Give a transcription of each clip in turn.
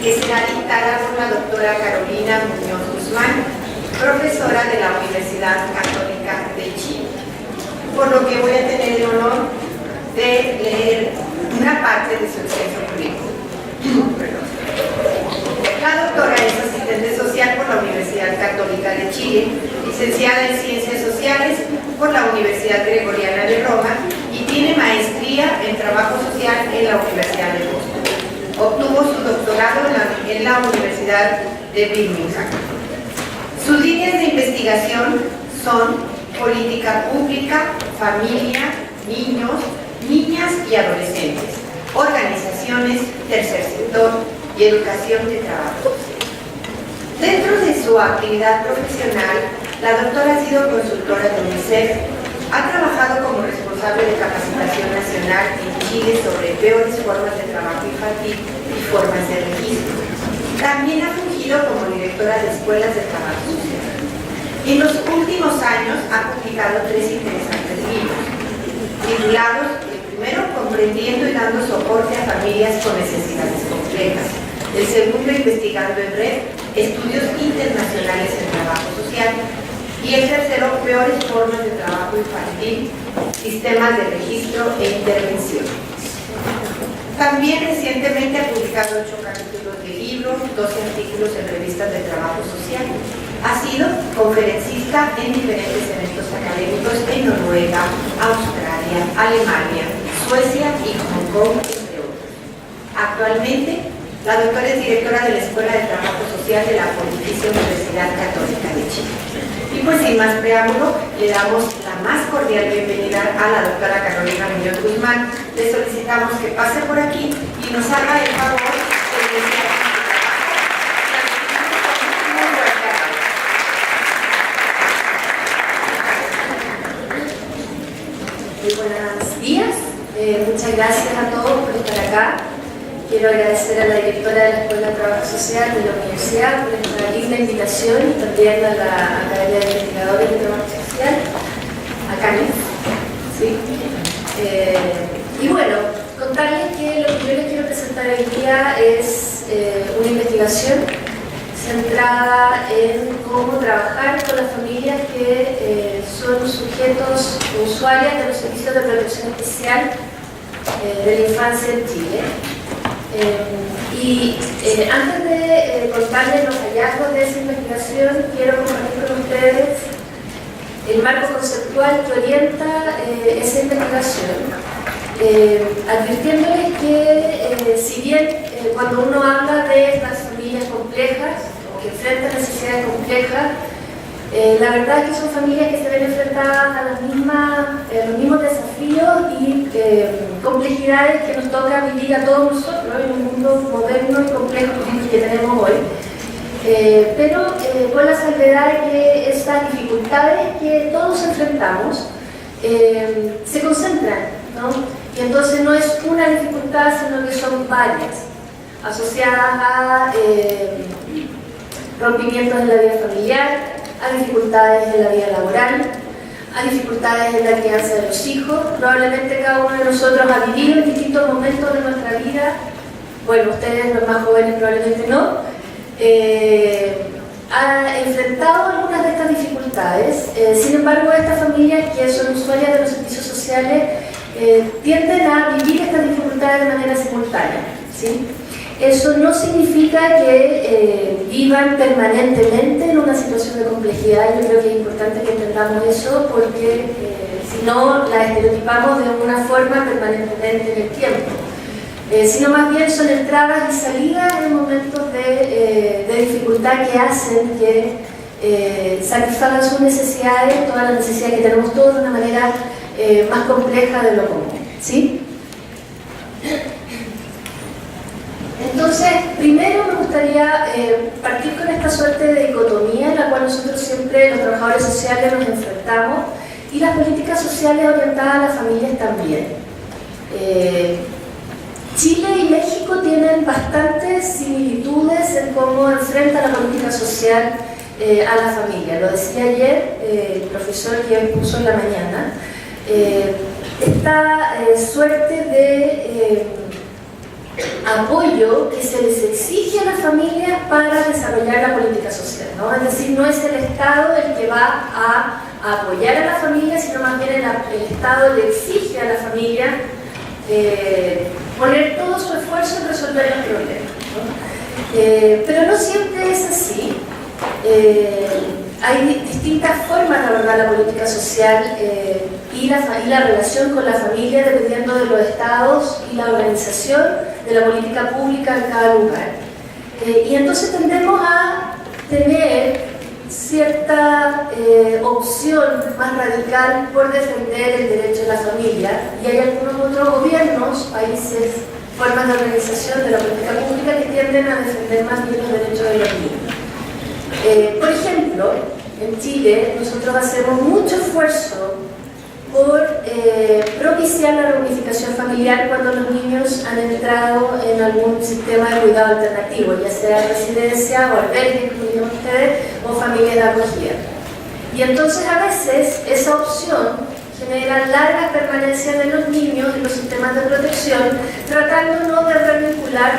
que será dictada por la doctora Carolina Muñoz Guzmán, profesora de la Universidad Católica de Chile, por lo que voy a tener el honor de leer una parte de su extenso currículum. La doctora es asistente social por la Universidad Católica de Chile, licenciada en Ciencias Sociales por la Universidad Gregoriana de Roma y tiene maestría en Trabajo Social en la Universidad de Boston. Obtuvo su doctorado en la Universidad de Birmingham. Sus líneas de investigación son política pública, familia, niños, niñas y adolescentes, organizaciones, tercer sector y educación de trabajo. Dentro de su actividad profesional, la doctora ha sido consultora de UNICEF, ha trabajado como responsable de capacitación nacional en Chile sobre peores formas de trabajo infantil y formas de registro. También ha fungido como directora de escuelas de trabajo social. En los últimos años ha publicado 3 interesantes libros, titulados, el primero, Comprendiendo y dando soporte a familias con necesidades complejas, el segundo, Investigando en red, estudios internacionales en trabajo social, y el tercero, Peores formas de trabajo infantil, sistemas de registro e intervención. También recientemente ha publicado 8 capítulos de libros, 12 artículos en revistas de trabajo social. Ha sido conferencista en diferentes eventos académicos en Noruega, Australia, Alemania, Suecia y Hong Kong, entre otros. Actualmente, la doctora es directora de la Escuela de Trabajo Social de la Pontificia Universidad Católica de Chile. Y pues sin más preámbulo, le damos la más cordial bienvenida a la doctora Carolina Muñoz Guzmán. Le solicitamos que pase por aquí y nos haga el favor de iniciar. Muy buenos días, muchas gracias a todos por estar acá. Quiero agradecer a la directora de la Escuela de Trabajo Social de la Universidad por esta linda invitación y también a la Academia de Investigadores de Trabajo Social, a CANIF. ¿Sí? Y bueno, contarles que lo que yo les quiero presentar hoy día es una investigación centrada en cómo trabajar con las familias que son sujetos usuarios de los servicios de protección especial de la infancia en Chile. Antes de contarles los hallazgos de esa investigación, quiero compartir con ustedes el marco conceptual que orienta esa investigación, advirtiéndoles que si bien cuando uno habla de estas familias complejas o que enfrentan necesidades complejas, la verdad es que son familias que se ven enfrentadas a los mismos desafíos y complejidades que nos toca vivir a todos nosotros en un mundo moderno y complejo como el que tenemos hoy. Pero con la salvedad de que estas dificultades que todos enfrentamos se concentran, ¿no? Y entonces no es una dificultad, sino que son varias, asociadas a rompimientos en la vida familiar, a dificultades en la vida laboral, a dificultades en la crianza de los hijos. Probablemente cada uno de nosotros ha vivido en distintos momentos de nuestra vida, bueno, ustedes los más jóvenes probablemente no, ha enfrentado algunas de estas dificultades. Sin embargo, estas familias que son usuarias de los servicios sociales tienden a vivir estas dificultades de manera simultánea, ¿sí? Eso no significa que vivan permanentemente en una situación de complejidad. Yo creo que es importante que entendamos eso porque si no la estereotipamos de una forma permanentemente en el tiempo, sino más bien son entradas y salidas en momentos de dificultad que hacen que satisfagan sus necesidades, todas las necesidades que tenemos todos de una manera más compleja de lo común, ¿sí? Entonces, primero me gustaría partir con esta suerte de dicotomía en la cual nosotros siempre, los trabajadores sociales, nos enfrentamos y las políticas sociales orientadas a las familias también. Chile y México tienen bastantes similitudes en cómo enfrenta la política social a la familia. Lo decía ayer el profesor que puso en la mañana. Esta suerte de apoyo que se les exige a las familias para desarrollar la política social, ¿no? Es decir, no es el Estado el que va a apoyar a la familia, sino más bien el Estado le exige a la familia poner todo su esfuerzo en resolver los problemas, ¿no? Pero no siempre es así. Hay distintas formas de abordar la política social y la relación con la familia dependiendo de los estados y la organización de la política pública en cada lugar. Y entonces tendemos a tener cierta opción más radical por defender el derecho de la familia, y hay algunos otros gobiernos, países, formas de organización de la política pública que tienden a defender más bien los derechos de los niños. Por ejemplo, en Chile nosotros hacemos mucho esfuerzo por propiciar la reunificación familiar cuando los niños han entrado en algún sistema de cuidado alternativo, ya sea residencia o albergue, como llaman ustedes, o familias de acogida. Y entonces a veces esa opción genera largas permanencias de los niños en los sistemas de protección, tratando no de revincular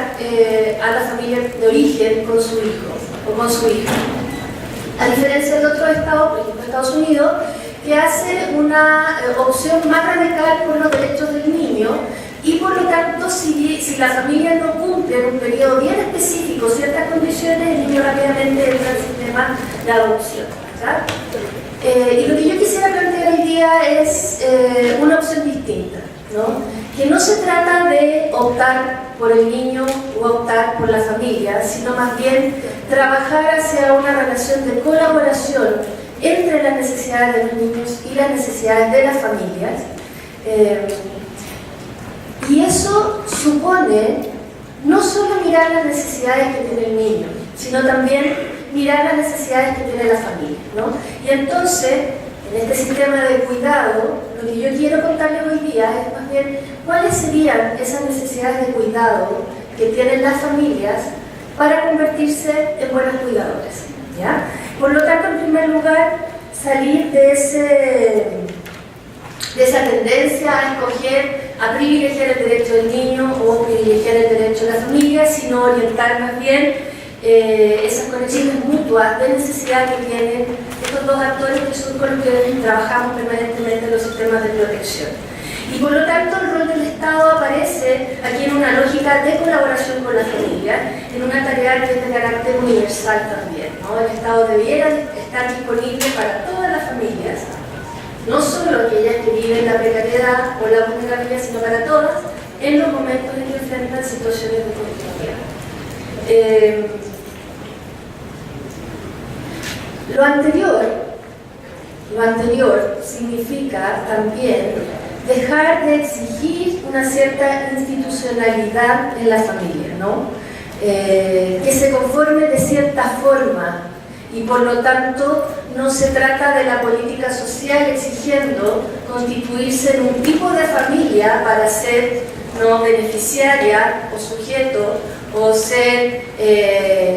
a la familia de origen con su hijo o con su hija. A diferencia de otros estados, por ejemplo Estados Unidos, que hace una opción más radical por los derechos del niño, y por lo tanto si la familia no cumple en un periodo bien específico ciertas condiciones, el niño rápidamente entra al sistema de adopción, ¿verdad? Y lo que yo quisiera plantear hoy día es una opción distinta, ¿no? Que no se trata de optar por el niño o optar por la familia, sino más bien trabajar hacia una relación de colaboración entre las necesidades de los niños y las necesidades de las familias. Y eso supone no solo mirar las necesidades que tiene el niño, sino también mirar las necesidades que tiene la familia, ¿no? Y entonces, en este sistema de cuidado, lo que yo quiero contarles hoy día es más bien cuáles serían esas necesidades de cuidado que tienen las familias para convertirse en buenos cuidadores, ¿ya? Por lo tanto, en primer lugar, salir de esa tendencia a escoger, a privilegiar el derecho del niño o privilegiar el derecho de la familia, sino orientar más bien esas conexiones mutuas de necesidad que tienen estos dos actores que son con los que trabajamos permanentemente en los sistemas de protección. Y por lo tanto el rol del Estado aparece aquí en una lógica de colaboración con la familia, en una tarea que es de carácter universal también, ¿no? El Estado debiera estar disponible para todas las familias, no solo aquellas que viven la precariedad o la vulnerabilidad, sino para todas, en los momentos en que enfrentan situaciones de conflictividad. Lo anterior significa también dejar de exigir una cierta institucionalidad en la familia, ¿no? Que se conforme de cierta forma, y por lo tanto no se trata de la política social exigiendo constituirse en un tipo de familia para ser no beneficiaria o sujeto o ser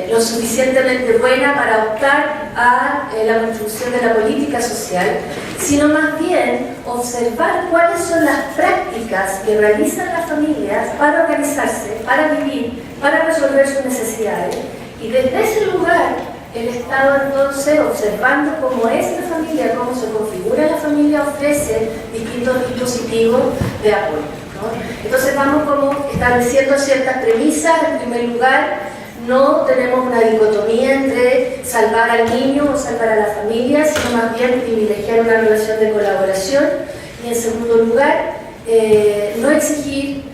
lo suficientemente buena para optar a la construcción de la política social, sino más bien observar cuáles son las prácticas que realizan las familias para organizarse, para vivir, para resolver sus necesidades, y desde ese lugar el Estado entonces, observando cómo es la familia, cómo se configura la familia, ofrece distintos dispositivos de apoyo, ¿no? Entonces vamos como estableciendo ciertas premisas. En primer lugar, no tenemos una dicotomía entre salvar al niño o salvar a la familia, sino más bien privilegiar una relación de colaboración. Y en segundo lugar, no exigir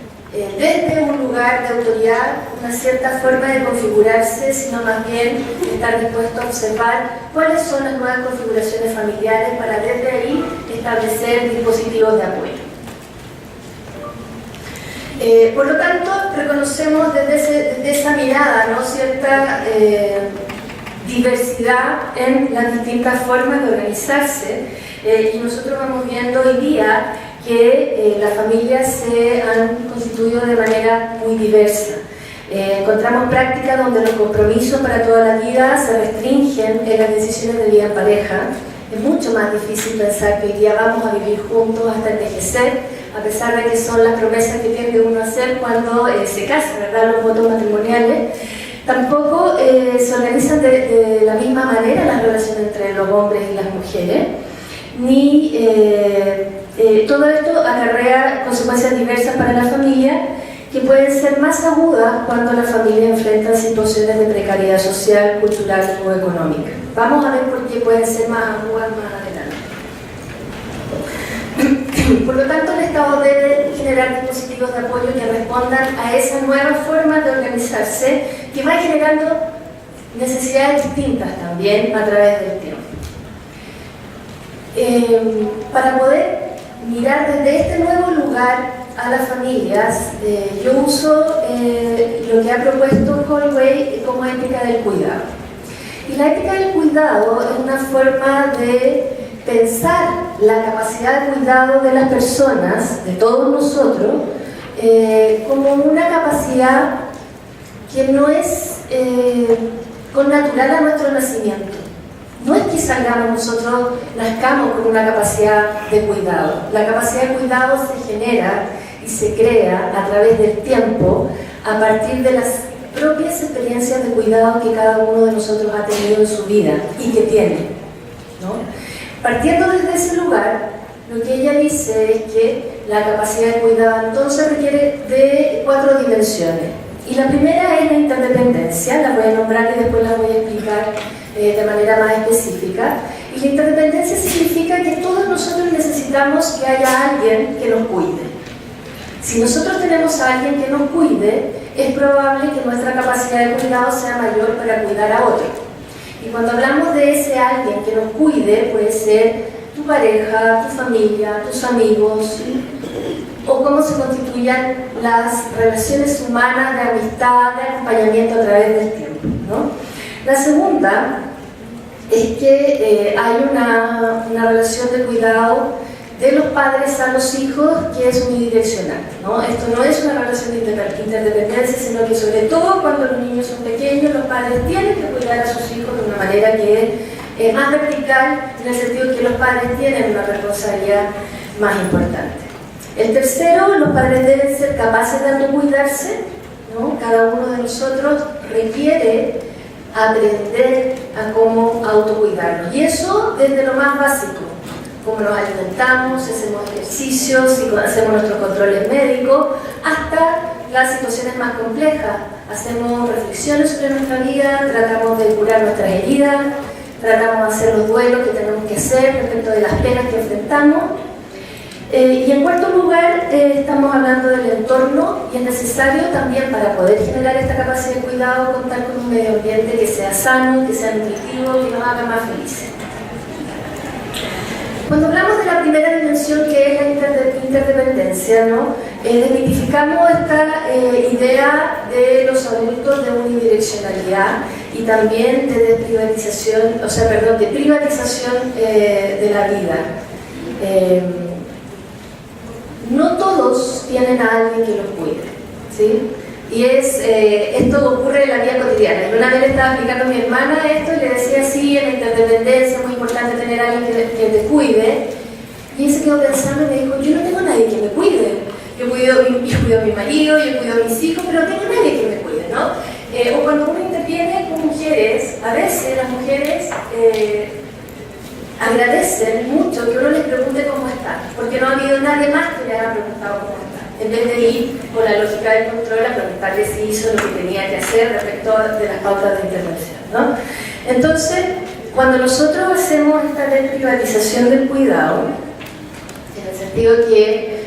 desde un lugar de autoridad una cierta forma de configurarse, sino más bien estar dispuesto a observar cuáles son las nuevas configuraciones familiares para desde ahí establecer dispositivos de apoyo. Por lo tanto, reconocemos desde esa mirada, ¿no?, cierta diversidad en las distintas formas de organizarse, y nosotros vamos viendo hoy día que las familias se han constituido de manera muy diversa. Encontramos prácticas donde los compromisos para toda la vida se restringen en las decisiones de vida en pareja. Es mucho más difícil pensar que hoy día vamos a vivir juntos hasta envejecer, a pesar de que son las promesas que tiende uno a hacer cuando se casa, ¿verdad? Los votos matrimoniales. Tampoco se organizan de la misma manera las relaciones entre los hombres y las mujeres, ni todo esto acarrea consecuencias diversas para la familia, que pueden ser más agudas cuando la familia enfrenta situaciones de precariedad social, cultural o económica. Vamos a ver por qué pueden ser más agudas más adelante. Por lo tanto, el Estado debe generar dispositivos de apoyo que respondan a esa nueva forma de organizarse, que va generando necesidades distintas también a través del tiempo. Para poder mirar desde este nuevo lugar a las familias, yo uso lo que ha propuesto Holloway como ética del cuidado. Y la ética del cuidado es una forma de pensar la capacidad de cuidado de las personas, de todos nosotros, como una capacidad que no es connatural a nuestro nacimiento. No es que salgamos nosotros, nazcamos con una capacidad de cuidado. La capacidad de cuidado se genera y se crea a través del tiempo, a partir de las propias experiencias de cuidado que cada uno de nosotros ha tenido en su vida y que tiene, ¿no? Partiendo desde ese lugar, lo que ella dice es que la capacidad de cuidado entonces requiere de 4 dimensiones. Y la primera es la interdependencia, la voy a nombrar y después la voy a explicar de manera más específica. Y la interdependencia significa que todos nosotros necesitamos que haya alguien que nos cuide. Si nosotros tenemos a alguien que nos cuide, es probable que nuestra capacidad de cuidado sea mayor para cuidar a otro. Y cuando hablamos de ese alguien que nos cuide, puede ser tu pareja, tu familia, tus amigos, o cómo se constituyan las relaciones humanas de amistad, de acompañamiento a través del tiempo, ¿no? La segunda es que hay una relación de cuidado de los padres a los hijos que es unidireccional, ¿no? Esto no es una relación de interdependencia, sino que sobre todo cuando los niños son pequeños, los padres tienen que cuidar a sus hijos de una manera que es más vertical, en el sentido de que los padres tienen una responsabilidad más importante. El tercero, los padres deben ser capaces de autocuidarse, ¿no? Cada uno de nosotros requiere aprender a cómo autocuidarnos, y eso desde lo más básico, cómo nos alimentamos, hacemos ejercicios, hacemos nuestros controles médicos, hasta las situaciones más complejas. Hacemos reflexiones sobre nuestra vida, tratamos de curar nuestras heridas, tratamos de hacer los duelos que tenemos que hacer respecto de las penas que enfrentamos. Y en cuarto lugar, estamos hablando del entorno, y es necesario también, para poder generar esta capacidad de cuidado, contar con un medio ambiente que sea sano, que sea nutritivo, que nos haga más felices. Cuando hablamos de la primera dimensión, que es la interdependencia, ¿no? Desmitificamos esta idea de los adultos de unidireccionalidad y también de desprivatización, de privatización de la vida. No todos tienen a alguien que los cuide, ¿sí? Y esto ocurre en la vida cotidiana. Yo una vez le estaba explicando a mi hermana esto y le decía, sí, en la interdependencia es muy importante tener a alguien que te cuide. Y ella se quedó pensando y me dijo, yo no tengo a nadie que me cuide. Yo cuido a mi marido, yo cuido a mis hijos, pero no tengo a nadie que me cuide, ¿no? O cuando uno interviene con mujeres, a veces las mujeres agradecen mucho que uno les pregunte cómo están, porque no ha habido nadie más que les haya preguntado cómo están, en vez de ir con la lógica del control a preguntarle si hizo lo que tenía que hacer respecto de las pautas de intervención, ¿no? Entonces, cuando nosotros hacemos esta desprivatización del cuidado, en el sentido que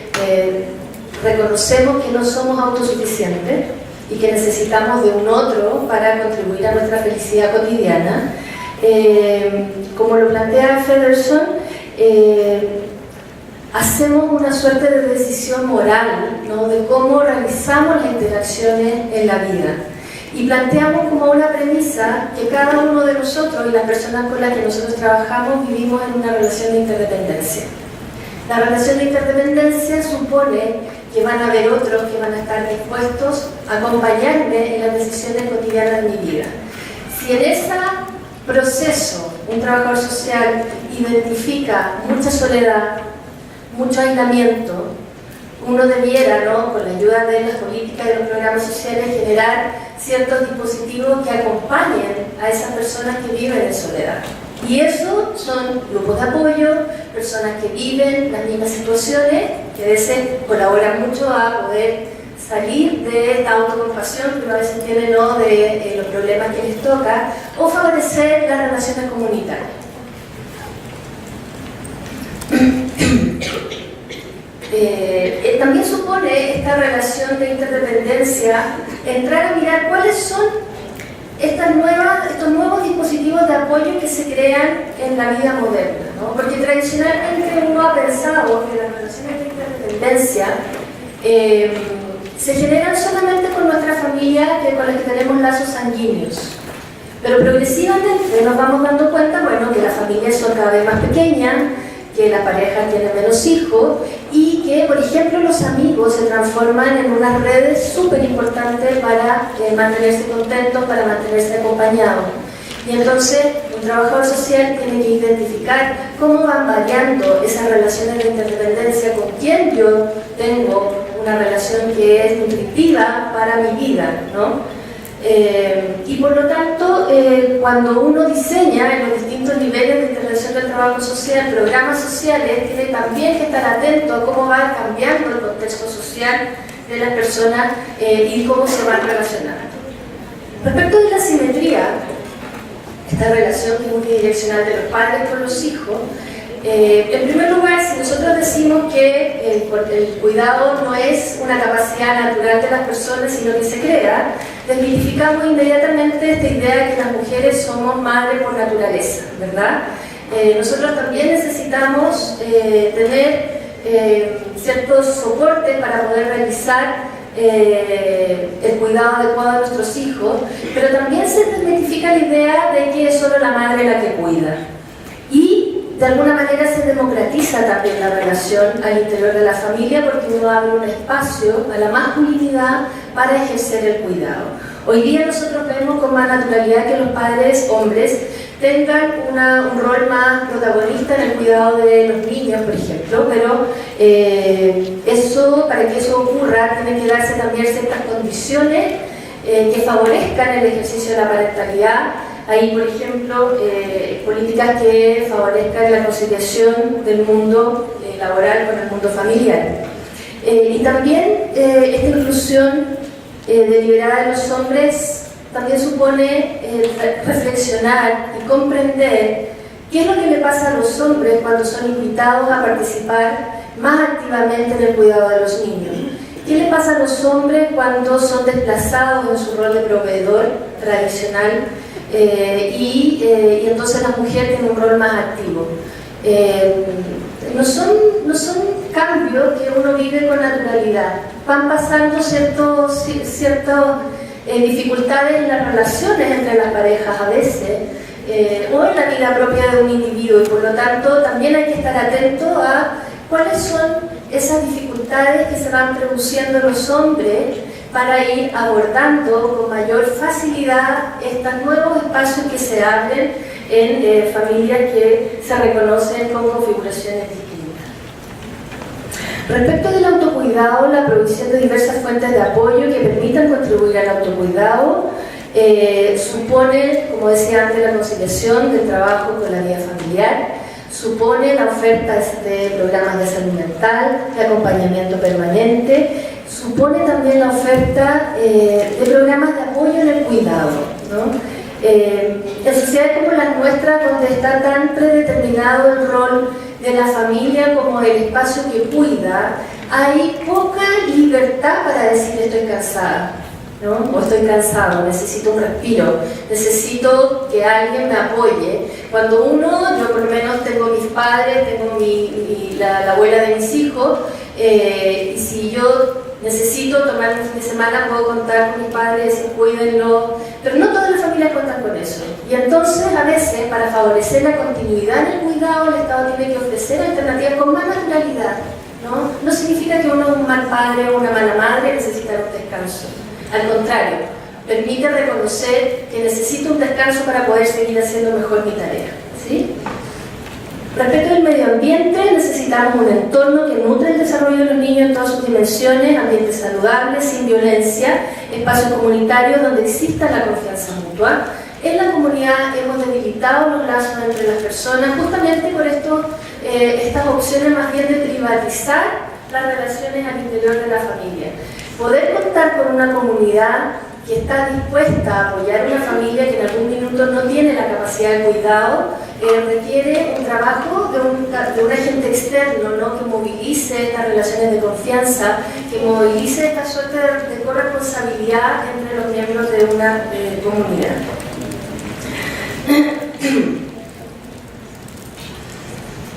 reconocemos que no somos autosuficientes y que necesitamos de un otro para contribuir a nuestra felicidad cotidiana, como lo plantea Fedderson, hacemos una suerte de decisión moral, ¿no? De cómo realizamos las interacciones en la vida, y planteamos como una premisa que cada uno de nosotros y las personas con las que nosotros trabajamos vivimos en una relación de interdependencia. La relación de interdependencia supone que van a haber otros que van a estar dispuestos a acompañarme en las decisiones cotidianas de mi vida. Si en ese proceso un trabajador social identifica mucha soledad, mucho aislamiento, uno debiera, ¿no?, con la ayuda de las políticas y de los programas sociales, generar ciertos dispositivos que acompañen a esas personas que viven en soledad. Y eso son grupos de apoyo, personas que viven las mismas situaciones, que a veces colaboran mucho a poder salir de esta autocompasión que uno a veces tiene, ¿no?, de los problemas que les toca, o favorecer las relaciones comunitarias. También supone esta relación de interdependencia entrar a mirar cuáles son estos nuevos dispositivos de apoyo que se crean en la vida moderna, ¿no? Porque tradicionalmente uno ha pensado que las relaciones de interdependencia se generan solamente con nuestra familia, con las que tenemos lazos sanguíneos. Pero progresivamente nos vamos dando cuenta, bueno, que las familias son cada vez más pequeñas, que la pareja tiene menos hijos y que, por ejemplo, los amigos se transforman en unas redes súper importantes para mantenerse contentos, para mantenerse acompañados. Y entonces un trabajador social tiene que identificar cómo van variando esas relaciones de interdependencia, con quién yo tengo una relación que es nutritiva para mi vida, ¿no? Y por lo tanto, cuando uno diseña en los distintos niveles de intervención del trabajo social programas sociales, tiene también que estar atento a cómo va cambiando el contexto social de las personas y cómo se van relacionando. Respecto de la simetría, esta relación unidireccional de los padres con los hijos, en primer lugar, si nosotros decimos que el cuidado no es una capacidad natural de las personas, sino que se crea, desmitificamos inmediatamente esta idea de que las mujeres somos madres por naturaleza, ¿verdad? Nosotros también necesitamos tener ciertos soportes para poder realizar el cuidado adecuado de nuestros hijos, pero también se desmitifica la idea de que es solo la madre la que cuida. Y de alguna manera se democratiza también la relación al interior de la familia, porque uno abre un espacio a la masculinidad para ejercer el cuidado. Hoy día nosotros vemos con más naturalidad que los padres hombres tengan un rol más protagonista en el cuidado de los niños, por ejemplo, pero para que eso ocurra tienen que darse también ciertas condiciones que favorezcan el ejercicio de la parentalidad. Hay, por ejemplo, políticas que favorezcan la conciliación del mundo laboral con el mundo familiar. Y también esta inclusión deliberada de los hombres también supone reflexionar y comprender qué es lo que le pasa a los hombres cuando son invitados a participar más activamente en el cuidado de los niños. ¿Qué le pasa a los hombres cuando son desplazados en su rol de proveedor tradicional? Y entonces las mujeres tienen un rol más activo. No son cambios que uno vive con naturalidad. Van pasando ciertas dificultades en las relaciones entre las parejas a veces, o en la vida propia de un individuo, y por lo tanto también hay que estar atento a cuáles son esas dificultades que se van produciendo en los hombres para ir abordando con mayor facilidad estos nuevos espacios que se abren en familias que se reconocen con configuraciones distintas. Respecto del autocuidado, la provisión de diversas fuentes de apoyo que permitan contribuir al autocuidado supone, como decía antes, la conciliación del trabajo con la vida familiar, supone la oferta de programas de salud mental, de acompañamiento permanente, supone también la oferta de programas de apoyo en el cuidado, ¿no? En sociedades como las nuestras, donde está tan predeterminado el rol de la familia como el espacio que cuida, hay poca libertad para decir estoy cansada, ¿no? O estoy cansado, necesito un respiro, necesito que alguien me apoye. Cuando yo por lo menos tengo mis padres, tengo la abuela de mis hijos, y si yo necesito tomar un fin de semana, puedo contar con mis padres, decir cuídenlo, pero no todas las familias cuentan con eso. Y entonces a veces, para favorecer la continuidad en el cuidado, el Estado tiene que ofrecer alternativas con más naturalidad, ¿no? No significa que uno es un mal padre o una mala madre necesita un descanso. Al contrario, permite reconocer que necesito un descanso para poder seguir haciendo mejor mi tarea, ¿sí? Respeto del medio ambiente, necesitamos un entorno que nutre el desarrollo de los niños en todas sus dimensiones, ambiente saludable, sin violencia, espacios comunitarios donde exista la confianza mutua. En la comunidad hemos debilitado los lazos entre las personas, justamente por esto, estas opciones más bien de privatizar las relaciones al interior de la familia. Poder contar con una comunidad que está dispuesta a apoyar a una familia que en algún minuto no tiene la capacidad de cuidado, requiere un trabajo de un agente externo, ¿no? Que movilice estas relaciones de confianza, que movilice esta suerte de corresponsabilidad entre los miembros de una comunidad.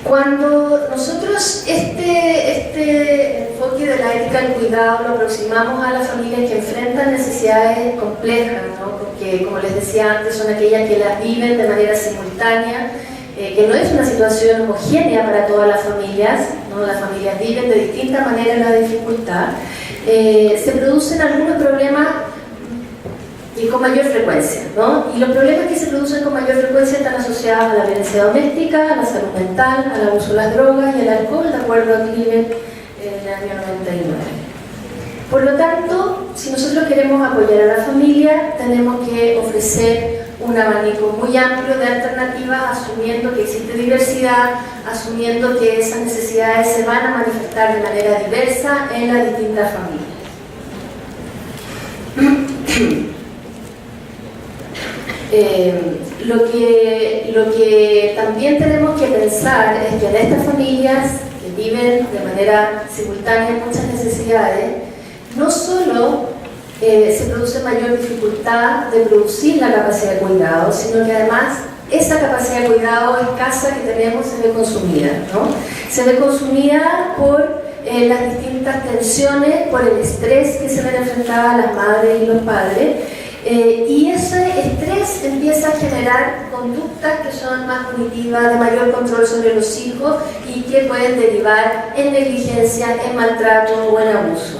Cuando nosotros este enfoque de la ética del cuidado lo aproximamos a las familias que enfrentan necesidades complejas, ¿no? Porque, como les decía antes, son aquellas que las viven de manera simultánea, que no es una situación homogénea para todas las familias, ¿no? Las familias viven de distintas maneras la dificultad, se producen algunos problemas y con mayor frecuencia, ¿no? Y los problemas que se producen con mayor frecuencia están asociados a la violencia doméstica, a la salud mental, al abuso de las drogas y al alcohol, de acuerdo a Cliven en el año 99. Por lo tanto, si nosotros queremos apoyar a la familia, tenemos que ofrecer un abanico muy amplio de alternativas, asumiendo que existe diversidad, asumiendo que esas necesidades se van a manifestar de manera diversa en las distintas familias. Lo que también tenemos que pensar es que en estas familias que viven de manera simultánea muchas necesidades, no solo se produce mayor dificultad de producir la capacidad de cuidado, sino que además esa capacidad de cuidado escasa que tenemos se ve consumida, ¿no? Se ve consumida por las distintas tensiones, por el estrés que se ven enfrentadas las madres y los padres. Y ese estrés empieza a generar conductas que son más punitivas, de mayor control sobre los hijos y que pueden derivar en negligencia, en maltrato o en abuso.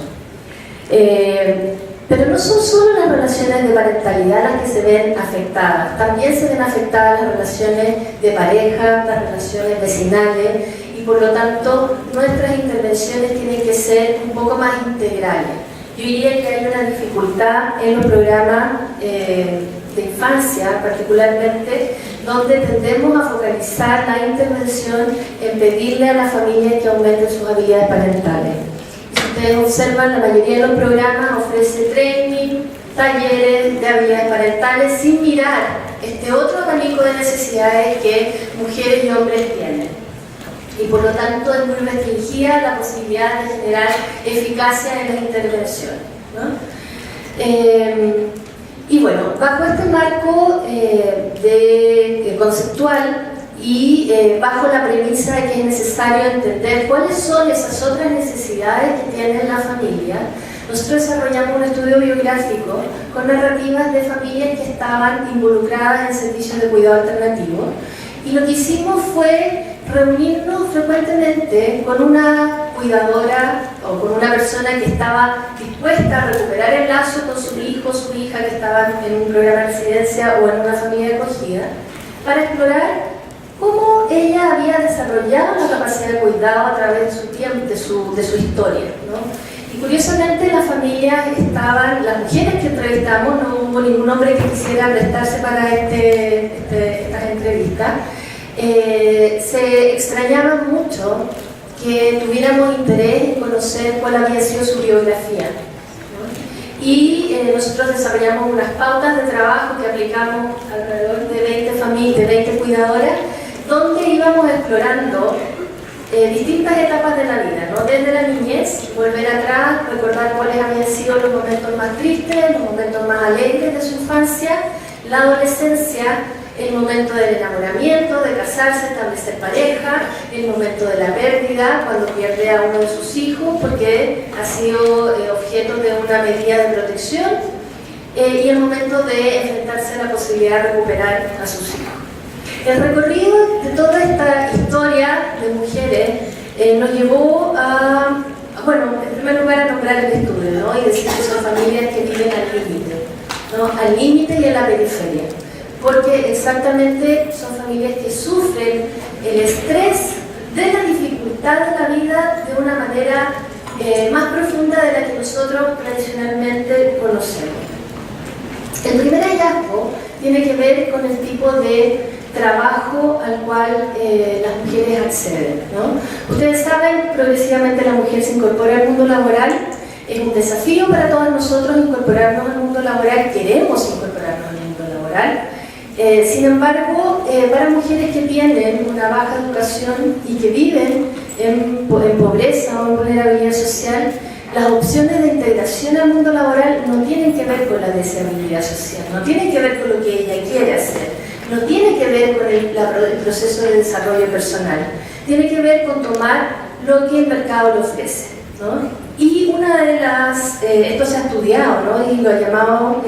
Pero no son solo las relaciones de parentalidad las que se ven afectadas, también se ven afectadas las relaciones de pareja, las relaciones vecinales, y por lo tanto nuestras intervenciones tienen que ser un poco más integrales. Yo diría que hay una dificultad en los programas de infancia, particularmente, donde tendemos a focalizar la intervención en pedirle a las familias que aumenten sus habilidades parentales. Si ustedes observan, la mayoría de los programas ofrece training, talleres de habilidades parentales, sin mirar este otro abanico de necesidades que mujeres y hombres tienen. Y por lo tanto es muy restringida la posibilidad de generar eficacia en las intervenciones, ¿no? Y bueno, bajo este marco conceptual y bajo la premisa de que es necesario entender cuáles son esas otras necesidades que tiene la familia, nosotros desarrollamos un estudio biográfico con narrativas de familias que estaban involucradas en servicios de cuidado alternativo, y lo que hicimos fue reunirnos frecuentemente con una cuidadora o con una persona que estaba dispuesta a recuperar el lazo con su hijo o su hija que estaban en un programa de residencia o en una familia de acogida, para explorar cómo ella había desarrollado la capacidad de cuidado a través de su tiempo, de su historia, ¿no? Y curiosamente las familias estaban, las mujeres que entrevistamos, no hubo ningún hombre que quisiera prestarse para estas entrevistas, se extrañaban mucho que tuviéramos interés en conocer cuál había sido su biografía, ¿no? Y nosotros desarrollamos unas pautas de trabajo que aplicamos alrededor de 20 familias, de 20 cuidadoras, donde íbamos explorando distintas etapas de la vida, ¿no? Desde la niñez, volver atrás, recordar cuáles habían sido los momentos más tristes, los momentos más alegres de su infancia, la adolescencia, el momento del enamoramiento, de casarse, establecer pareja, el momento de la pérdida, cuando pierde a uno de sus hijos porque ha sido objeto de una medida de protección, y el momento de enfrentarse a la posibilidad de recuperar a sus hijos. El recorrido de toda esta historia de mujeres nos llevó a, bueno, en primer lugar a nombrar el estudio, ¿no? Y decir que son familias que viven al límite, ¿no? Al límite y a la periferia. porque exactamente son familias que sufren el estrés de la dificultad de la vida de una manera más profunda de la que nosotros tradicionalmente conocemos. El primer hallazgo tiene que ver con el tipo de trabajo al cual las mujeres acceden, ¿no? Ustedes saben, progresivamente la mujer se incorpora al mundo laboral. Es un desafío para todos nosotros incorporarnos al mundo laboral, queremos incorporarnos al mundo laboral. Sin embargo, para mujeres que tienen una baja educación y que viven en pobreza o en vulnerabilidad social, las opciones de integración al mundo laboral no tienen que ver con la deseabilidad social, no tienen que ver con lo que ella quiere hacer, no tiene que ver con el proceso de desarrollo personal, tiene que ver con tomar lo que el mercado le ofrece, ¿no? Y una de las, esto se ha estudiado, ¿no? Y lo ha llamado,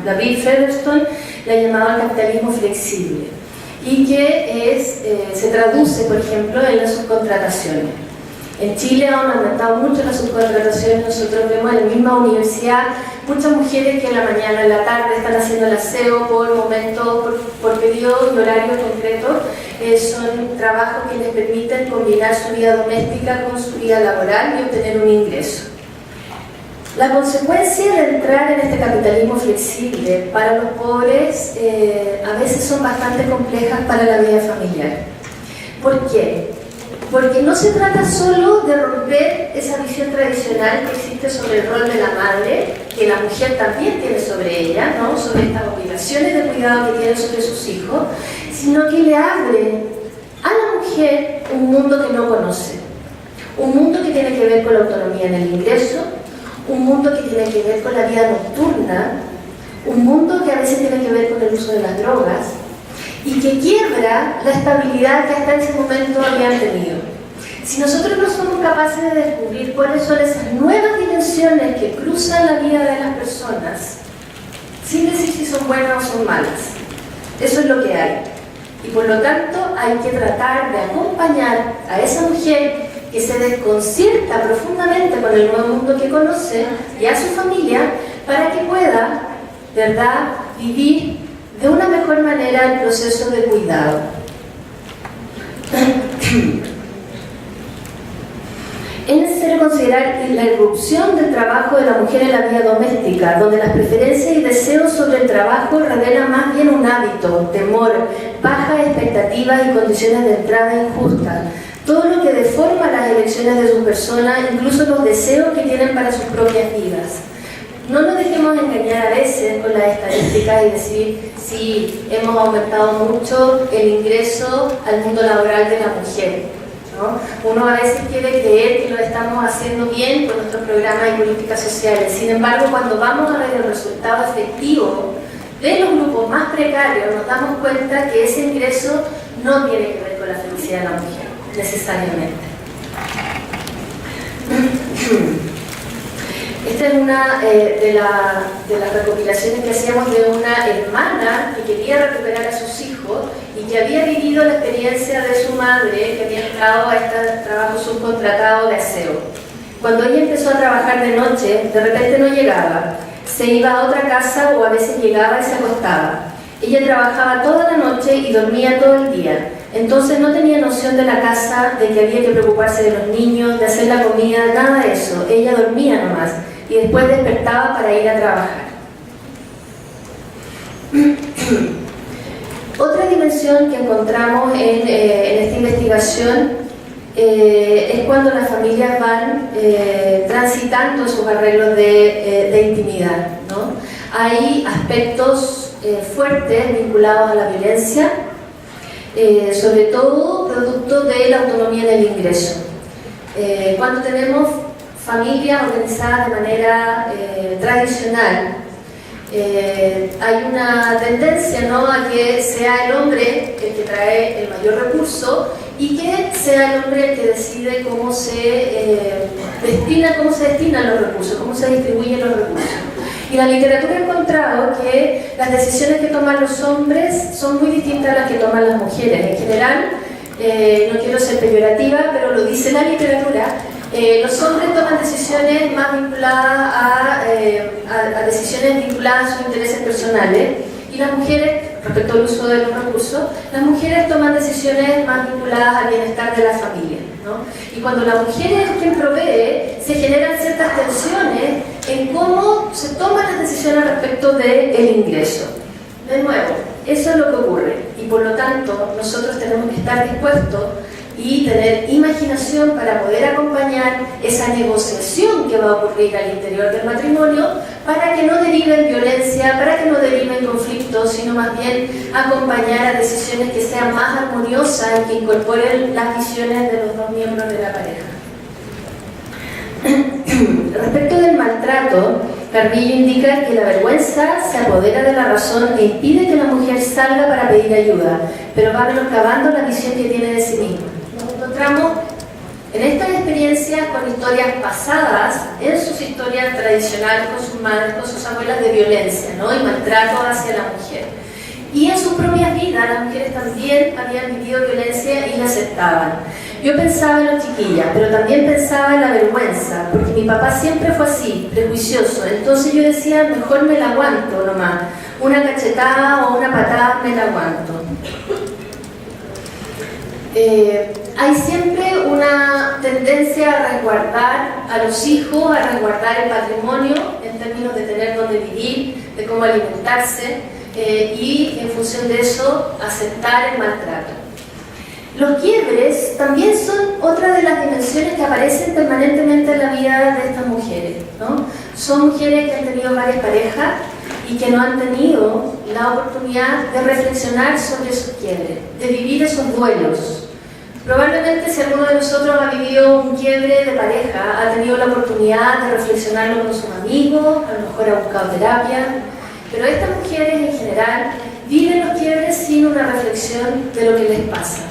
la Bill Featherstone la ha llamado el capitalismo flexible, y que se traduce, por ejemplo, en las subcontrataciones. En Chile han aumentado mucho las subcontrataciones. Nosotros vemos en la misma universidad muchas mujeres que en la mañana, en la tarde están haciendo el aseo por momentos, por periodos y horarios concretos. Son trabajos que les permiten combinar su vida doméstica con su vida laboral y obtener un ingreso. La consecuencia de entrar en este capitalismo flexible para los pobres a veces son bastante complejas para la vida familiar. ¿Por qué? Porque no se trata solo de romper esa visión tradicional que existe sobre el rol de la madre, que la mujer también tiene sobre ella, ¿no? Sobre estas obligaciones de cuidado que tiene sobre sus hijos, sino que le abre a la mujer un mundo que no conoce, un mundo que tiene que ver con la autonomía en el ingreso, un mundo que tiene que ver con la vida nocturna, un mundo que a veces tiene que ver con el uso de las drogas, y que quiebra la estabilidad que hasta ese momento habían tenido. Si nosotros no somos capaces de descubrir cuáles son esas nuevas dimensiones que cruzan la vida de las personas, sin decir si son buenas o son malas, eso es lo que hay. Y por lo tanto hay que tratar de acompañar a esa mujer que se desconcierta profundamente con el nuevo mundo que conoce y a su familia para que pueda, ¿verdad?, vivir de una mejor manera el proceso de cuidado. Es necesario considerar la irrupción del trabajo de la mujer en la vida doméstica, donde las preferencias y deseos sobre el trabajo revelan más bien un hábito, temor, bajas expectativas y condiciones de entrada injustas. Todo lo que deforma las elecciones de su persona, incluso los deseos que tienen para sus propias vidas. No nos dejemos engañar a veces con las estadísticas y decir si hemos aumentado mucho el ingreso al mundo laboral de la mujer, ¿no? Uno a veces quiere creer que lo estamos haciendo bien con nuestros programas y políticas sociales. Sin embargo, cuando vamos a ver el resultado efectivo de los grupos más precarios, nos damos cuenta que ese ingreso no tiene que ver con la felicidad de la mujer, necesariamente. Esta es una de las recopilaciones que hacíamos de una hermana que quería recuperar a sus hijos y que había vivido la experiencia de su madre, que había entrado a este trabajo subcontratado de aseo. Cuando ella empezó a trabajar de noche, de repente no llegaba, se iba a otra casa o a veces llegaba y se acostaba. Ella trabajaba toda la noche y dormía todo el día. Entonces no tenía noción de la casa, de que había que preocuparse de los niños, de hacer la comida, nada de eso. Ella dormía nomás y después despertaba para ir a trabajar. Otra dimensión que encontramos en esta investigación es cuando las familias van transitando sus arreglos de intimidad, ¿no? Hay aspectos fuertes vinculados a la violencia, sobre todo producto de la autonomía en el ingreso. Cuando tenemos familias organizadas de manera tradicional, hay una tendencia, ¿no?, a que sea el hombre el que trae el mayor recurso y que sea el hombre el que decide cómo se destinan los recursos, cómo se distribuyen los recursos. Y la literatura ha encontrado que las decisiones que toman los hombres son muy distintas a las que toman las mujeres. En general, no quiero ser peyorativa, pero lo dice la literatura, los hombres toman decisiones más vinculadas a decisiones vinculadas a sus intereses personales Y las mujeres, respecto al uso de los recursos, las mujeres toman decisiones más vinculadas al bienestar de la familia, ¿no? Y cuando la mujer es quien provee, se generan ciertas tensiones en cómo se toman las decisiones respecto del ingreso. De nuevo, eso es lo que ocurre, y por lo tanto nosotros tenemos que estar dispuestos y tener imaginación para poder acompañar esa negociación que va a ocurrir al interior del matrimonio, para que no derive en violencia, para que no derive en conflictos, sino más bien acompañar a decisiones que sean más armoniosas y que incorporen las visiones de los dos miembros de la pareja. Respecto del maltrato, Carvillo indica que la vergüenza se apodera de la razón e impide que la mujer salga para pedir ayuda, pero va menoscabando la visión que tiene de sí misma. Nos encontramos en estas experiencias con historias pasadas, en sus historias tradicionales, con sus madres, con sus abuelas, de violencia, ¿no? Y maltrato hacia la mujer. Y en sus propias vidas las mujeres también habían vivido violencia y la aceptaban. Yo pensaba en los chiquillas, pero también pensaba en la vergüenza, porque mi papá siempre fue así, prejuicioso. Entonces yo decía, mejor me la aguanto nomás. Una cachetada o una patada me la aguanto. Hay siempre una tendencia a resguardar a los hijos, a resguardar el patrimonio en términos de tener dónde vivir, de cómo alimentarse, y en función de eso aceptar el maltrato. Los quiebres también son otra de las dimensiones que aparecen permanentemente en la vida de estas mujeres, ¿no? Son mujeres que han tenido varias parejas y que no han tenido la oportunidad de reflexionar sobre esos quiebres, de vivir esos duelos. Probablemente si alguno de nosotros ha vivido un quiebre de pareja, ha tenido la oportunidad de reflexionarlo con sus amigos, a lo mejor ha buscado terapia, pero estas mujeres en general viven los quiebres sin una reflexión de lo que les pasa.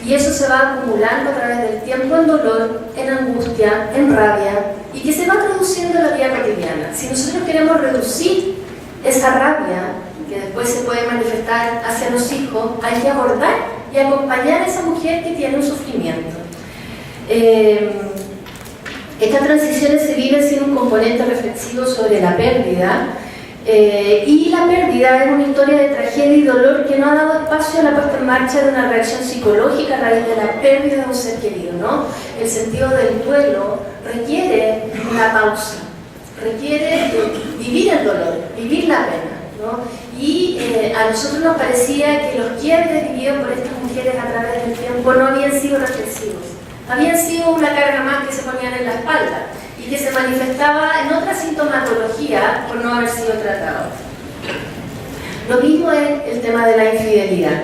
Y eso se va acumulando a través del tiempo en dolor, en angustia, en rabia, y que se va produciendo en la vida cotidiana. Si nosotros queremos reducir esa rabia, que después se puede manifestar hacia los hijos, hay que abordar y acompañar a esa mujer que tiene un sufrimiento. Estas transiciones se viven sin un componente reflexivo sobre la pérdida, y la pérdida es una historia de tragedia y dolor que no ha dado espacio a la puesta en marcha de una reacción psicológica a raíz de la pérdida de un ser querido, ¿no? El sentido del duelo requiere una pausa, requiere vivir el dolor, vivir la pena, ¿no? Y a nosotros nos parecía que los quiebres vividos por estas mujeres a través del tiempo no habían sido reflexivos, habían sido una carga más que se ponían en la espalda y que se manifestaba en otra sintomatología por no haber sido tratado. Lo mismo es el tema de la infidelidad.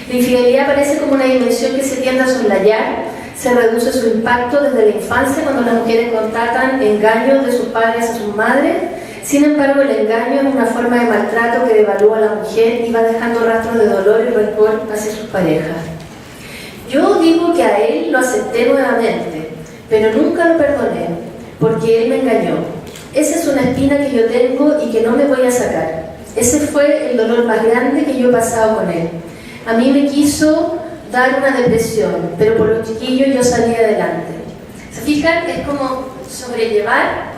La infidelidad aparece como una dimensión que se tiende a soslayar, se reduce su impacto desde la infancia cuando las mujeres constatan engaños de sus padres a sus madres. Sin embargo, el engaño es una forma de maltrato que devalúa a la mujer y va dejando rastros de dolor y rencor hacia sus parejas. Yo digo que a él lo acepté nuevamente, pero nunca lo perdoné, porque él me engañó. Esa es una espina que yo tengo y que no me voy a sacar. Ese fue el dolor más grande que yo he pasado con él. A mí me quiso dar una depresión, pero por los chiquillos yo salí adelante. ¿Se fijan? Es como sobrellevar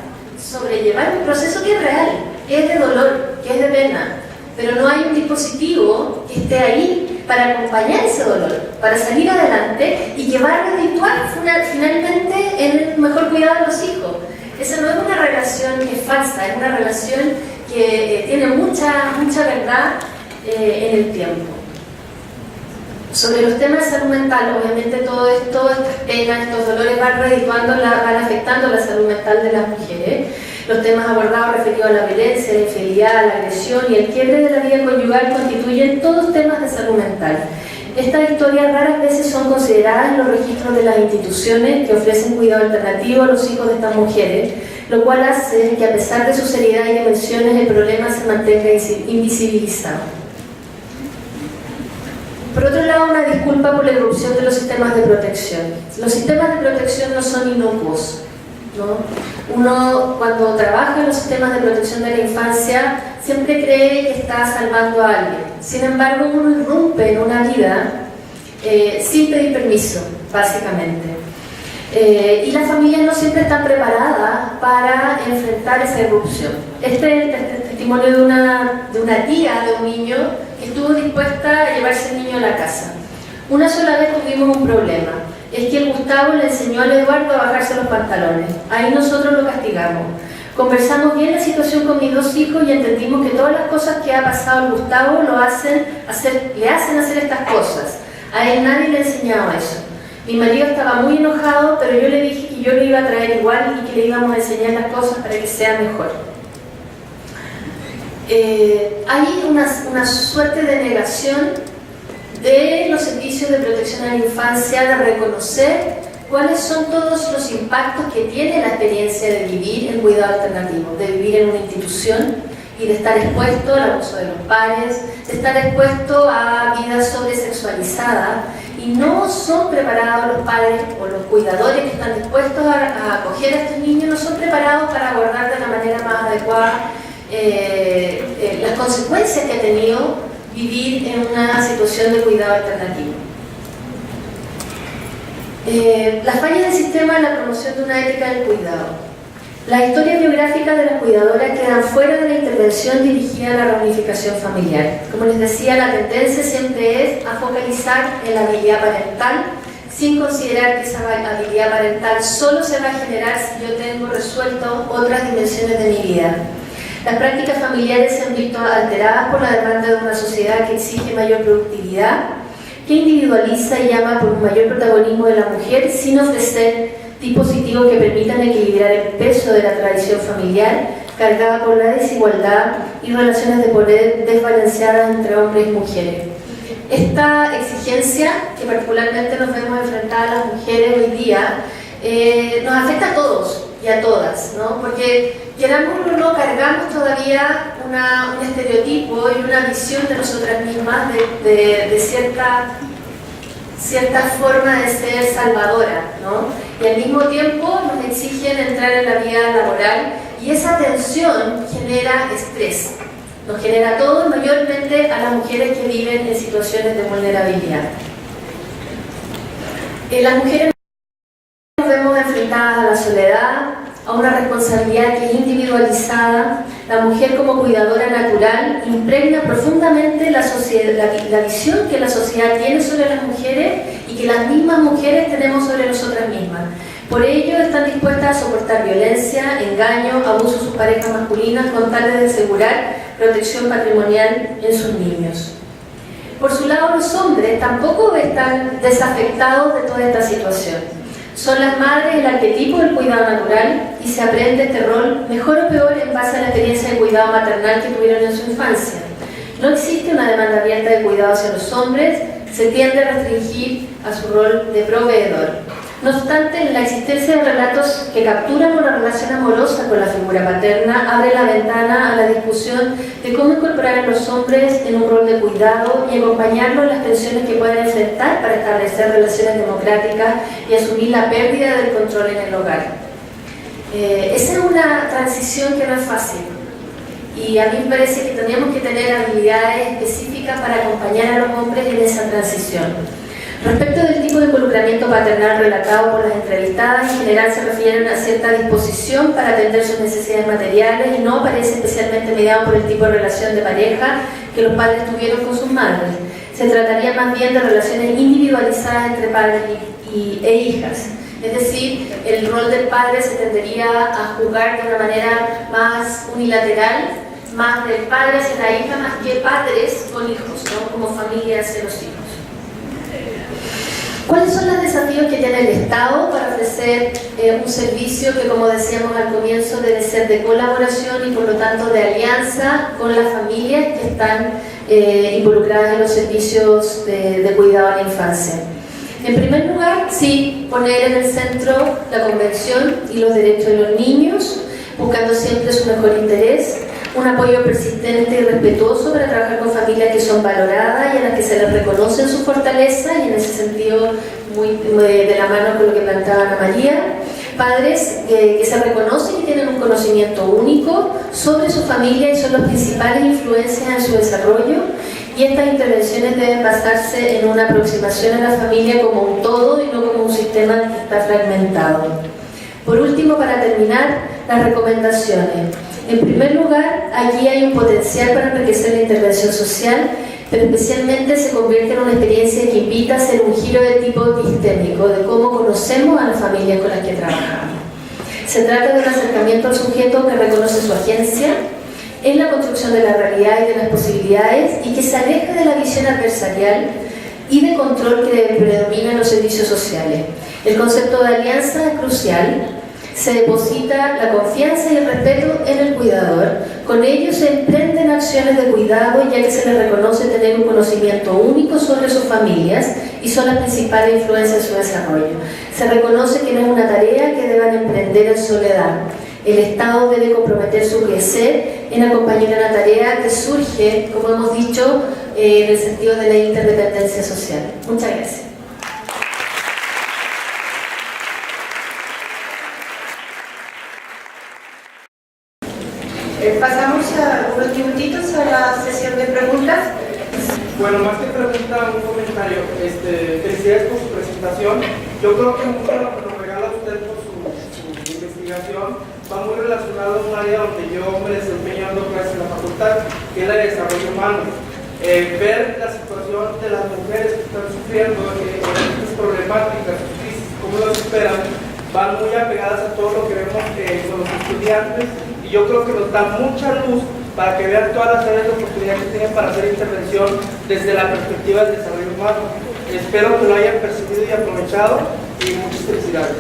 un proceso que es real, que es de dolor, que es de pena, pero no hay un dispositivo que esté ahí para acompañar ese dolor, para salir adelante y llevar a redituar finalmente en el mejor cuidado de los hijos. Esa no es una relación que es falsa, es una relación que tiene mucha verdad en el tiempo. Sobre los temas de salud mental, obviamente todas estas penas, estos dolores van afectando la salud mental de las mujeres. Los temas abordados referidos a la violencia, la infidelidad, la agresión y el quiebre de la vida conyugal constituyen todos temas de salud mental. Estas historias raras veces son consideradas en los registros de las instituciones que ofrecen cuidado alternativo a los hijos de estas mujeres, lo cual hace que a pesar de su seriedad y dimensiones el problema se mantenga invisibilizado. Por otro lado, una disculpa por la irrupción de los sistemas de protección. Los sistemas de protección no son inocuos, ¿no? Uno, cuando trabaja en los sistemas de protección de la infancia, siempre cree que está salvando a alguien. Sin embargo, uno irrumpe en una vida sin pedir permiso, básicamente. Y las familias no siempre están preparadas para enfrentar esa irrupción. Este es el testimonio de una tía de un niño que estuvo dispuesta a llevarse el niño a la casa. Una sola vez tuvimos un problema, es que el Gustavo le enseñó al Eduardo a bajarse los pantalones. Ahí nosotros lo castigamos. Conversamos bien la situación con mis dos hijos y entendimos que todas las cosas que ha pasado al Gustavo le hacen hacer estas cosas. A él nadie le ha enseñado eso. Mi marido estaba muy enojado, pero yo le dije que yo lo iba a traer igual y que le íbamos a enseñar las cosas para que sea mejor. Hay una suerte de negación de los servicios de protección a la infancia, de reconocer cuáles son todos los impactos que tiene la experiencia de vivir en cuidado alternativo, de vivir en una institución y de estar expuesto al abuso de los pares, de estar expuesto a vida sobresexualizada, y no son preparados los padres o los cuidadores que están dispuestos a acoger a estos niños, no son preparados para abordar de la manera más adecuada las consecuencias que ha tenido vivir en una situación de cuidado alternativo. Las fallas del sistema en la promoción de una ética del cuidado. Las historias biográficas de las cuidadoras quedan fuera de la intervención dirigida a la reunificación familiar. Como les decía, la tendencia siempre es a focalizar en la habilidad parental, sin considerar que esa habilidad parental solo se va a generar si yo tengo resuelto otras dimensiones de mi vida. Las prácticas familiares se han visto alteradas por la demanda de una sociedad que exige mayor productividad, que individualiza y llama por un mayor protagonismo de la mujer sin ofrecer dispositivos que permitan equilibrar el peso de la tradición familiar cargada por la desigualdad y relaciones de poder desbalanceadas entre hombres y mujeres. Esta exigencia, que particularmente nos vemos enfrentadas a las mujeres hoy día, nos afecta a todos y a todas, ¿no? Porque querámoslo o no, cargamos todavía un estereotipo y una visión de nosotras mismas de cierta forma de ser salvadora, ¿no? Y al mismo tiempo nos exigen entrar en la vida laboral y esa tensión genera estrés. Nos genera a todos, mayormente a las mujeres que viven en situaciones de vulnerabilidad. Las mujeres nos vemos enfrentadas a la soledad, a una responsabilidad que es individualizada. La mujer como cuidadora natural impregna profundamente la visión que la sociedad tiene sobre las mujeres y que las mismas mujeres tenemos sobre nosotras mismas. Por ello están dispuestas a soportar violencia, engaño, abuso de sus parejas masculinas con tal de asegurar protección patrimonial en sus niños. Por su lado, los hombres tampoco están desafectados de toda esta situación. Son las madres el arquetipo del cuidado natural y se aprende este rol mejor o peor en base a la experiencia de cuidado maternal que tuvieron en su infancia. No existe una demanda abierta de cuidado hacia los hombres, se tiende a restringir a su rol de proveedor. No obstante, la existencia de relatos que capturan una relación amorosa con la figura paterna abre la ventana a la discusión de cómo incorporar a los hombres en un rol de cuidado y acompañarlos en las tensiones que pueden enfrentar para establecer relaciones democráticas y asumir la pérdida del control en el hogar. Esa es una transición que no es fácil y a mí me parece que tendríamos que tener habilidades específicas para acompañar a los hombres en esa transición. Respecto del tipo de involucramiento paternal relatado por las entrevistadas, en general se refieren a cierta disposición para atender sus necesidades materiales y no parece especialmente mediado por el tipo de relación de pareja que los padres tuvieron con sus madres. Se trataría más bien de relaciones individualizadas entre padres e hijas. Es decir, el rol del padre se tendería a jugar de una manera más unilateral, más del padre hacia la hija, más que padres con hijos, ¿no? Como familia hacia los hijos. ¿Cuáles son los desafíos que tiene el Estado para ofrecer un servicio que, como decíamos al comienzo, debe ser de colaboración y por lo tanto de alianza con las familias que están involucradas en los servicios de cuidado a la infancia? En primer lugar, sí, poner en el centro la Convención y los derechos de los niños, buscando siempre su mejor interés, un apoyo persistente y respetuoso para trabajar con familias que son valoradas y a las que se les reconocen sus fortalezas, y en ese sentido muy de la mano con lo que planteaba Ana María. Padres que se reconocen y tienen un conocimiento único sobre su familia y son las principales influencias en su desarrollo, y estas intervenciones deben basarse en una aproximación a la familia como un todo y no como un sistema que está fragmentado. Por último, para terminar, las recomendaciones. En primer lugar, allí hay un potencial para enriquecer la intervención social, pero especialmente se convierte en una experiencia que invita a hacer un giro de tipo epistémico de cómo conocemos a las familias con las que trabajamos. Se trata de un acercamiento al sujeto que reconoce su agencia en la construcción de la realidad y de las posibilidades y que se aleja de la visión adversarial y de control que predomina en los servicios sociales. El concepto de alianza es crucial. Se deposita la confianza y el respeto en el cuidador. Con ello se emprenden acciones de cuidado, ya que se les reconoce tener un conocimiento único sobre sus familias y son las principales influencias en su desarrollo. Se reconoce que no es una tarea que deban emprender en soledad. El Estado debe comprometer su quehacer en acompañar a la tarea que surge, como hemos dicho, en el sentido de la interdependencia social. Muchas gracias. Pasamos a unos minutitos a la sesión de preguntas. Bueno, más que pregunta, un comentario. Felicidades por su presentación. Yo creo que mucho lo que nos regala usted por su investigación va muy relacionado a un área donde yo me desempeño dando clases en la facultad, que es la de desarrollo humano. Ver la situación de las mujeres que están sufriendo estas problemáticas, crisis, cómo lo superan, van muy apegadas a todo lo que vemos con los estudiantes. Yo creo que nos da mucha luz para que vean todas las áreas de oportunidad que tienen para hacer intervención desde la perspectiva del desarrollo humano. Espero que lo hayan percibido y aprovechado y muchas felicidades.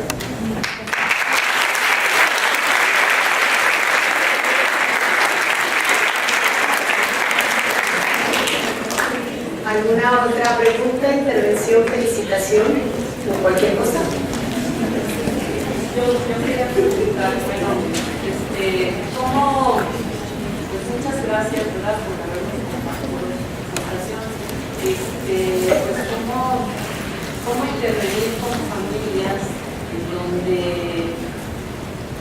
¿Alguna otra pregunta, intervención, felicitación o cualquier cosa? Yo quería preguntar, bueno, ¿cómo, pues muchas gracias, ¿verdad?, por habernos compartido su presentación, pues cómo intervenir con familias en donde,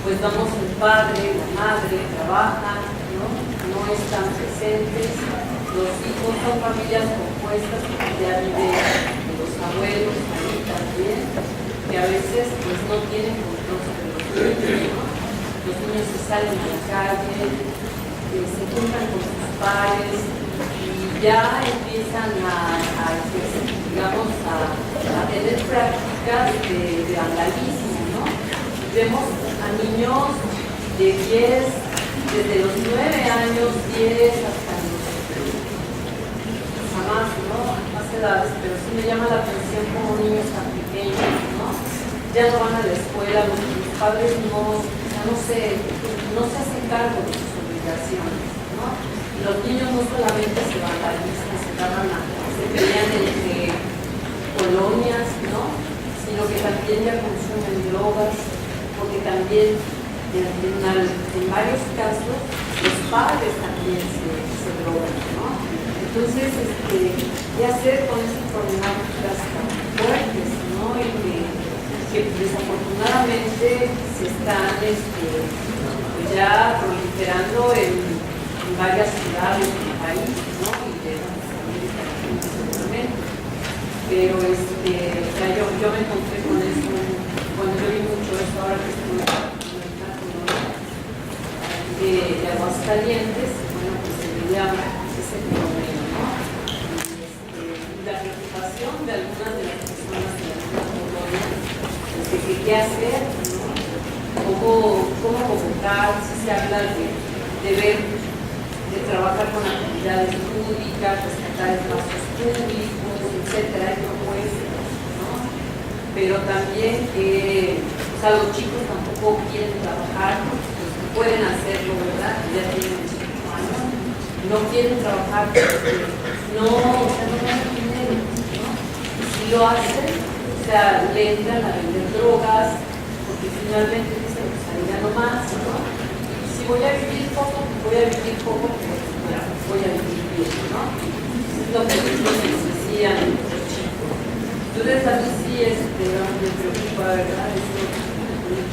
pues vamos, el padre, la madre trabajan, no están presentes, los hijos son familias compuestas, porque ya viven los abuelos ahí también, que a veces pues no tienen control sobre los niños. Los niños se salen a la calle, se juntan con sus pares y ya empiezan a tener prácticas de vandalismo, ¿no? Vemos a niños de 10, desde los 9 años, 10 hasta los más, ¿no?, más edades, pero sí me llama la atención como niños tan pequeños, ¿no? Ya no van a la escuela, los padres no se hacen cargo de sus obligaciones, ¿no? Y los niños no solamente se vandalizan, se pelean entre colonias, ¿no?, sino que también ya consumen drogas, porque también en varios casos los padres también se drogan, ¿no? Entonces, ¿qué hacer con esas problemáticas tan fuertes, ¿no?, y que desafortunadamente se están ya proliferando en varias ciudades del país, ¿no?, y de América seguramente. Pero yo me encontré con eso, cuando yo vi mucho esto ahora que estuve en la colonia de Aguascalientes, bueno, pues se veía ese fenómeno, ¿no? La preocupación de algunas de las personas de la colonia de qué hacer, ¿no?, cómo convocar, si se habla de trabajar con actividades públicas, rescatar espacios públicos, etcétera, hay propuestas, ¿no? Pero también los chicos tampoco quieren trabajar, pues pueden hacerlo, ¿verdad?, ya tienen 18 años, no quieren trabajar porque no ganan dinero, ¿no? Y si lo hacen, le entran a vender drogas, porque finalmente dicen, pues ahí gano más, ¿no? Y si voy a vivir poco, pues bueno, voy a vivir bien, ¿no? Es lo que nos decían los chicos. Entonces a mí sí me preocupa, ¿verdad?, esto que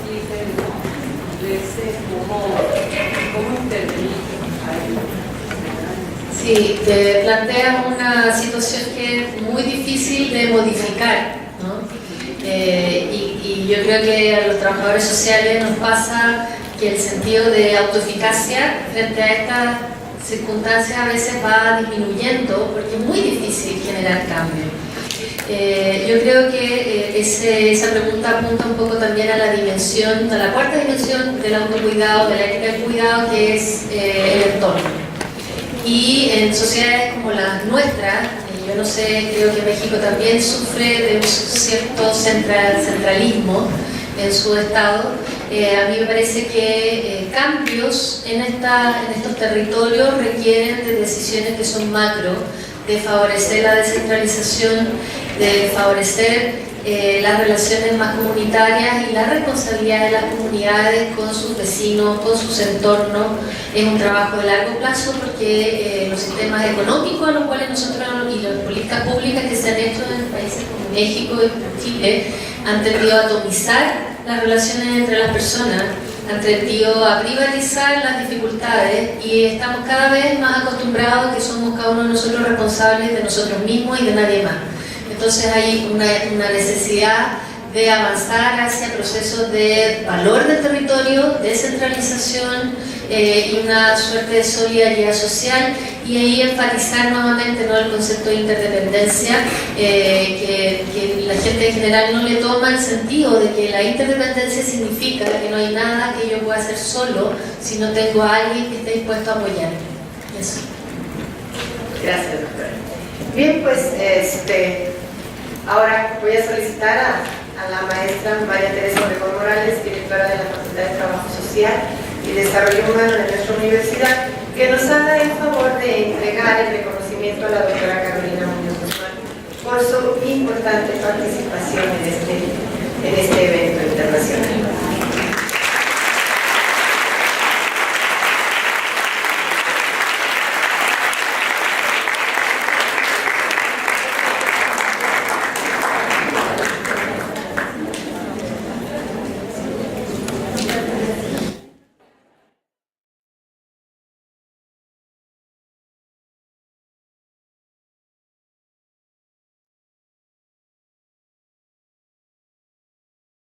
dicen, ¿no?, verse cómo intervenir ahí. Sí, te planteas una situación que es muy difícil de modificar, ¿no? Y yo creo que a los trabajadores sociales nos pasa que el sentido de autoeficacia frente a estas circunstancias a veces va disminuyendo porque es muy difícil generar cambio. Yo creo que esa pregunta apunta un poco también a la dimensión, a la cuarta dimensión del autocuidado, de la ética del cuidado, que es el entorno. Y en sociedades como las nuestras, yo no sé, creo que México también sufre de un cierto centralismo en su estado. A mí me parece que cambios en estos territorios requieren de decisiones que son macro, de favorecer la descentralización, de favorecer las relaciones más comunitarias y la responsabilidad de las comunidades con sus vecinos, con sus entornos. Es un trabajo de largo plazo porque los sistemas económicos a los cuales nosotros y las políticas públicas que se han hecho en países como México y Chile han tendido a atomizar las relaciones entre las personas, han tendido a privatizar las dificultades y estamos cada vez más acostumbrados que somos cada uno de nosotros responsables de nosotros mismos y de nadie más. Entonces hay una necesidad de avanzar hacia procesos de valor del territorio, descentralización y una suerte de solidaridad social, y ahí enfatizar nuevamente, ¿no?, el concepto de interdependencia, que la gente en general no le toma el sentido de que la interdependencia significa que no hay nada que yo pueda hacer solo si no tengo a alguien que esté dispuesto a apoyar. Eso. Gracias, doctora. Bien, pues ahora voy a solicitar a la maestra María Teresa Obregón Morales, directora de la Facultad de Trabajo Social y Desarrollo Humano de nuestra universidad, que nos haga el favor de entregar el reconocimiento a la doctora Carolina Muñoz Guzmán por su importante participación en este evento internacional.